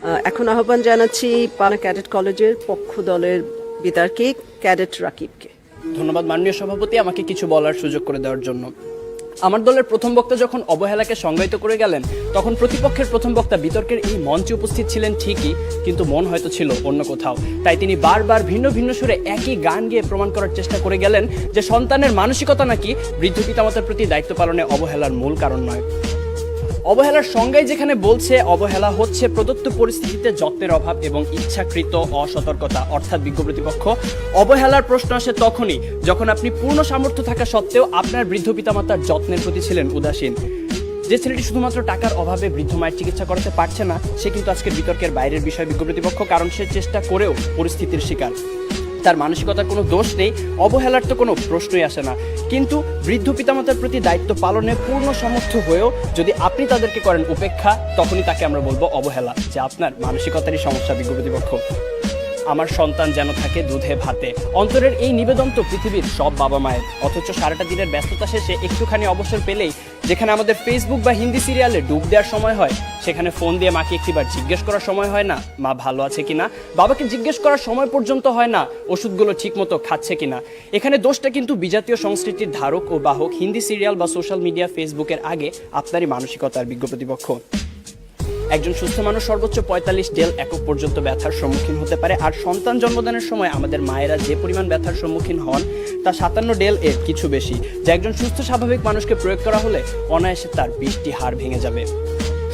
এখন আহ্বান জানাচ্ছি পানা ক্যাডেট কলেজের পক্ষ দলের বিতর্কে ক্যাডেট রাকিবকে। ধন্যবাদ মাননীয় সভাপতি, আমাকে কিছু বলার সুযোগ করে দেওয়ার জন্য। আমার দলের প্রথম বক্তা যখন অবহেলাকে সংজ্ঞায়িত করে গেলেন, তখন প্রতিপক্ষের প্রথম বক্তা বিতর্কের এই মঞ্চে উপস্থিত ছিলেন ঠিকই, কিন্তু মন হয়তো ছিল অন্য কোথাও। তাই তিনি বারবার ভিন্ন ভিন্ন সুরে একই গান গেয়ে প্রমাণ করার চেষ্টা করে গেলেন যে সন্তানের মানসিকতা নাকি বৃদ্ধ পিতামাতার প্রতি দায়িত্ব পালনে অবহেলার মূল কারণ নয়। অবহেলার সংজ্ঞায় যেখানে বলছে অবহেলা হচ্ছে প্রদত্ত পরিস্থিতিতে যত্নের অভাব এবং ইচ্ছাকৃত অসতর্কতা, অর্থাৎ বিজ্ঞ প্রতিপক্ষ, অবহেলার প্রশ্ন আসে তখনই যখন আপনি পূর্ণ সামর্থ্য থাকা সত্ত্বেও আপনার বৃদ্ধ পিতামাতার যত্নের প্রতি ছিলেন উদাসীন। যে ছেলেটি শুধুমাত্র টাকার অভাবে বৃদ্ধ মায়ের চিকিৎসা করাতে পারছে না, সে কিন্তু আজকের বিতর্কের বাইরের বিষয় বিজ্ঞ প্রতিপক্ষ, কারণ সে চেষ্টা করেও পরিস্থিতির শিকার। তার মানসিকতার কোনো দোষ নেই, অবহেলার তো কোনো প্রশ্নই আসে না। কিন্তু বৃদ্ধ পিতামাতার প্রতি দায়িত্ব পালনে পূর্ণ সমর্থ হয়েও যদি আপনি তাদেরকে করেন উপেক্ষা, তখনই তাকে আমরা বলবো অবহেলা, যে আপনার মানসিকতারই সমস্যা বিজ্ঞ প্রতিপক্ষ। আমার সন্তান যেন থাকে দুধে ভাতে, অন্তরের এই নিবেদন তো পৃথিবীর সব বাবা মায়ের। অথচ সারাটা দিনের ব্যস্ততা শেষে একটুখানি অবসর পেলেই যেখানে আমাদের ফেসবুক বা হিন্দি সিরিয়ালে ডুব দেওয়ার সময় হয়, সেখানে ফোন দিয়ে মাকে একটিবার জিজ্ঞেস করার সময় হয় না মা ভালো আছে কিনা, বাবাকে জিজ্ঞেস করার সময় পর্যন্ত হয় না ওষুধগুলো ঠিকমতো খাচ্ছে কিনা। এখানে দোষটা কিন্তু বিজাতীয় সংস্কৃতির ধারক ও বাহক হিন্দি সিরিয়াল বা সোশ্যাল মিডিয়া ফেসবুকের আগে আপনারই মানসিকতার বিজ্ঞ প্রতিপক্ষ। একজন সুস্থ মানুষ সর্বোচ্চ 45 ডেল একক পর্যন্ত ব্যথার সম্মুখীন হতে পারে, আর সন্তান জন্মদানের সময় আমাদের মায়েরা যে পরিমাণ ব্যথার সম্মুখীন হন তা 57 ডেল এর কিছু বেশি, যা একজন সুস্থ স্বাভাবিক মানুষকে প্রয়োগ করা হলে অনায়াসে তার 20টি হাড় ভেঙে যাবে।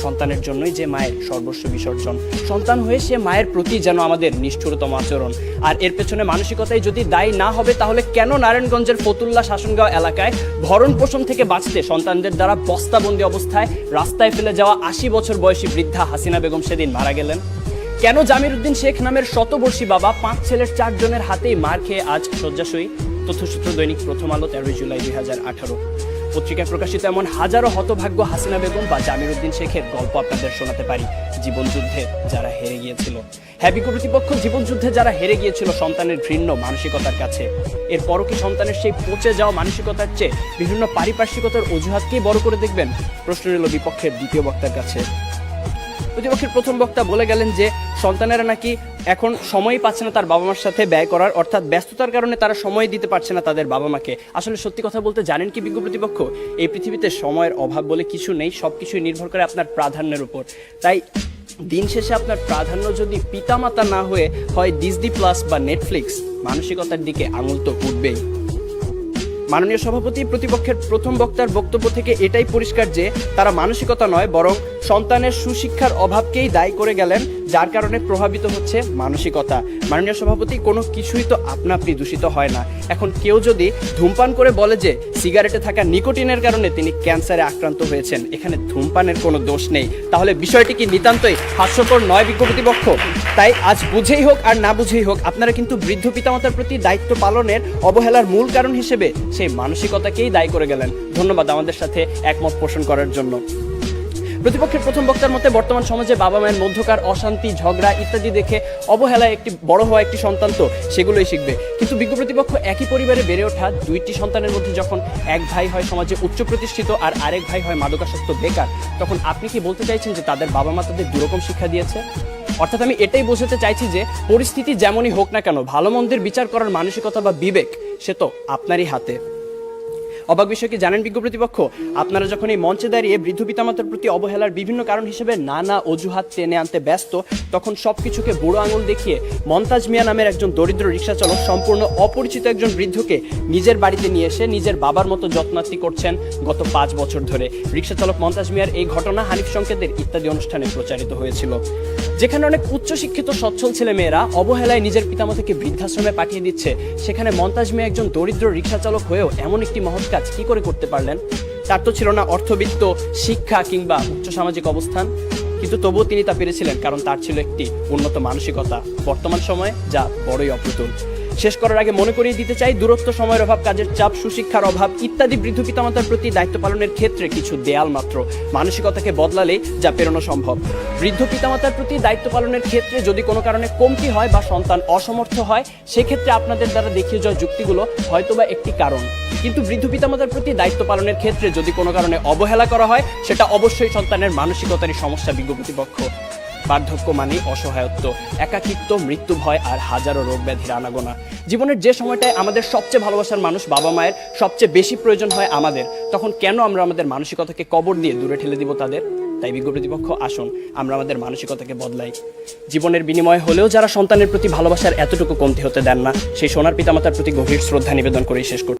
সন্তানের জন্যই যে মায়ের সর্বস্ব বিসর্জন, সন্তান হয়ে সে মায়ের প্রতি যেন আমাদের নিষ্ঠুরতম আচরণ। আর এর পেছনে মানসিকতায় যদি দায়ী না হবে, তাহলে কেন নারায়ণগঞ্জের ফতুল্লা শাসনগাঁও এলাকায় ভরণ পোষণ থেকে বাঁচতে সন্তানদের দ্বারা বস্তাবন্দি অবস্থায় রাস্তায় ফেলে যাওয়া 80 বছর বয়সী বৃদ্ধা হাসিনা বেগম সেদিন মারা গেলেন? কেন জামির উদ্দিন শেখ নামের শতবর্ষী বাবা 5 ছেলের 4 জনের হাতেই মার খেয়ে আজ শয্যাশয়ী? তথ্যসূত্র দৈনিক প্রথম আলো, 13 জুলাই 2018। পত্রিকায় প্রকাশিত এমন হাজারো হতভাগ্য হাসিনা বেগম বা জামির উদ্দিন শেখের গল্প আপনাদের শোনাতে পারি, জীবনযুদ্ধে যারা হেরে গিয়েছিল। হ্যাঁ বিজ্ঞ প্রতিপক্ষ, জীবনযুদ্ধে যারা হেরে গিয়েছিল সন্তানের ঘৃণ্য মানসিকতার কাছে। এরপরও কি সন্তানের সেই পচে যাওয়া মানসিকতার চেয়ে বিভিন্ন পারিপার্শ্বিকতার অজুহাতকেই বড় করে দেখবেন? প্রশ্ন রইল বিপক্ষের দ্বিতীয় বক্তার কাছে। প্রতিপক্ষের প্রথম বক্তা বলে গেলেন যে সন্তানেরা নাকি এখন সময়ই পাচ্ছে না তার বাবা মার সাথে ব্যয় করার, অর্থাৎ ব্যস্ততার কারণে তারা সময় দিতে পারছে না তাদের বাবা মাকে। আসলে সত্যি কথা বলতে জানেন কি বিজ্ঞ প্রতিপক্ষ, এই পৃথিবীতে সময়ের অভাব বলে কিছু নেই, সবকিছুই নির্ভর করে আপনার প্রাধান্যের উপর। তাই দিন শেষে আপনার প্রাধান্য যদি পিতামাতা না হয়ে হয় ডিজনি প্লাস বা নেটফ্লিক্স, মানসিকতার দিকে আঙুল তো উঠবেই। মাননীয় সভাপতি, প্রতিপক্ষের প্রথম বক্তার বক্তব্য থেকে এটাই পরিষ্কার যে তারা মানসিকতা নয়, বরং সন্তানের সুশিক্ষার অভাবকেই দায়ী করে গেলেন, যার কারণে প্রভাবিত হচ্ছে মানসিকতা। মাননীয় সভাপতি, কোনো কিছুই তো আপনা আপনি দূষিত হয় না। এখন কেউ যদি ধূমপান করে বলে যে সিগারেটে থাকা নিকোটিনের কারণে তিনি ক্যান্সারে আক্রান্ত হয়েছেন, এখানে ধূমপানের কোনো দোষ নেই, তাহলে বিষয়টি কি নিতান্তই হাস্যকর নয় বিজ্ঞ প্রতিপক্ষ? তাই আজ বুঝেই হোক আর না বুঝেই হোক, আপনারা কিন্তু বৃদ্ধ পিতামাতার প্রতি দায়িত্ব পালনের অবহেলার মূল কারণ হিসেবে সেই মানসিকতাকেই দায়ী করে গেলেন। ধন্যবাদ আমাদের সাথে একমত পোষণ করার জন্য। প্রতিপক্ষের প্রথম বক্তার মতে বর্তমান সমাজে বাবা মায়ের মধ্যকার অশান্তি, ঝগড়া ইত্যাদি দেখে অবহেলায় একটি বড় হওয়া একটি সন্তান তো সেগুলোই শিখবে। কিন্তু বিজ্ঞ প্রতিপক্ষ, একই পরিবারে বেড়ে ওঠা 2টি সন্তানের মধ্যে যখন এক ভাই হয় সমাজে উচ্চ প্রতিষ্ঠিত আর আরেক ভাই হয় মাদকাসক্ত বেকার, তখন আপনি কি বলতে চাইছেন যে তাদের বাবা মা তাদের দুরকম শিক্ষা দিয়েছে? অর্থাৎ আমি এটাই বোঝাতে চাইছি যে পরিস্থিতি যেমনই হোক না কেন, ভালো মন্দের বিচার করার মানসিকতা বা বিবেক সে তো আপনারই হাতে। অবাক বিষয় কি জানেন বিজ্ঞ প্রতিপক্ষ, আপনারা যখন এই মঞ্চে দাঁড়িয়ে বৃদ্ধ পিতামাতার প্রতি অবহেলার বিভিন্ন কারণ হিসেবে নানা অজুহাত টেনে আনতে ব্যস্ত, তখন সবকিছুকে বুড়ো আঙুল দেখিয়ে মন্তাজ মিয়া নামের একজন দরিদ্র রিক্সা চালক সম্পূর্ণ অপরিচিত একজন বৃদ্ধকে নিজের বাড়িতে নিয়ে এসে নিজের বাবার মতো যত্নার্থী করছেন গত 5 বছর ধরে। রিক্সা চালক মন্তাজ মিয়ার এই ঘটনা হানিফ সংকেতের ইত্যাদি অনুষ্ঠানে প্রচারিত হয়েছিল। যেখানে অনেক উচ্চশিক্ষিত সচ্ছল ছেলে মেয়েরা অবহেলায় নিজের পিতামাতাকে বৃদ্ধাশ্রমে পাঠিয়ে দিচ্ছে, সেখানে মন্তাজ মিয়া একজন দরিদ্র রিক্সা চালক হয়েও এমন একটি মহৎ কাজ কি করে করতে পারলেন? তার তো ছিল না অর্থবিত্ত, শিক্ষা কিংবা উচ্চ সামাজিক অবস্থান, কিন্তু তবুও তিনি তা পেরেছিলেন কারণ তার ছিল একটি উন্নত মানসিকতা, বর্তমান সময়ে যা বড়ই অপ্রতুল। শেষ করার আগে মনে করিয়ে দিতে চাই, দূরত্ব, সময়ের অভাব, কাজের চাপ, সুশিক্ষার অভাব ইত্যাদি বৃদ্ধ পিতামাতার প্রতি দায়িত্ব পালনের ক্ষেত্রে কিছু দেয়াল মাত্র, মানসিকতাকে বদলালেই যা পেরোনো সম্ভব। বৃদ্ধ পিতামাতার প্রতি দায়িত্ব পালনের ক্ষেত্রে যদি কোনো কারণে কমতি হয় বা সন্তান অসমর্থ হয়, সেক্ষেত্রে আপনাদের দ্বারা দেখিয়ে যাওয়া যুক্তিগুলো হয়তোবা একটি কারণ, কিন্তু বৃদ্ধ পিতামাতার প্রতি দায়িত্ব পালনের ক্ষেত্রে যদি কোনো কারণে অবহেলা করা হয়, সেটা অবশ্যই সন্তানের মানসিকতারই সমস্যা বিজ্ঞ প্রতিপক্ষ। বার্ধক্য মানেই অসহায়ত্ব, একাকিত্ব, মৃত্যু ভয় আর হাজারো রোগ ব্যাধির আনাগোনা। জীবনের যে সময়টায় আমাদের সবচেয়ে ভালোবাসার মানুষ বাবা মায়ের সবচেয়ে বেশি প্রয়োজন হয় আমাদের, তখন কেন আমরা আমাদের মানসিকতাকে কবর দিয়ে দূরে ঠেলে দিব তাদের? তাই বিজ্ঞ প্রতিপক্ষ, আসুন আমরা আমাদের মানসিকতাকে বদলাই। জীবনের বিনিময়ে হলেও যারা সন্তানের প্রতি ভালোবাসার এতটুকু কমতি হতে দেন না, সেই সোনার পিতামাতার প্রতি গভীর শ্রদ্ধা নিবেদন করেই শেষ করছি।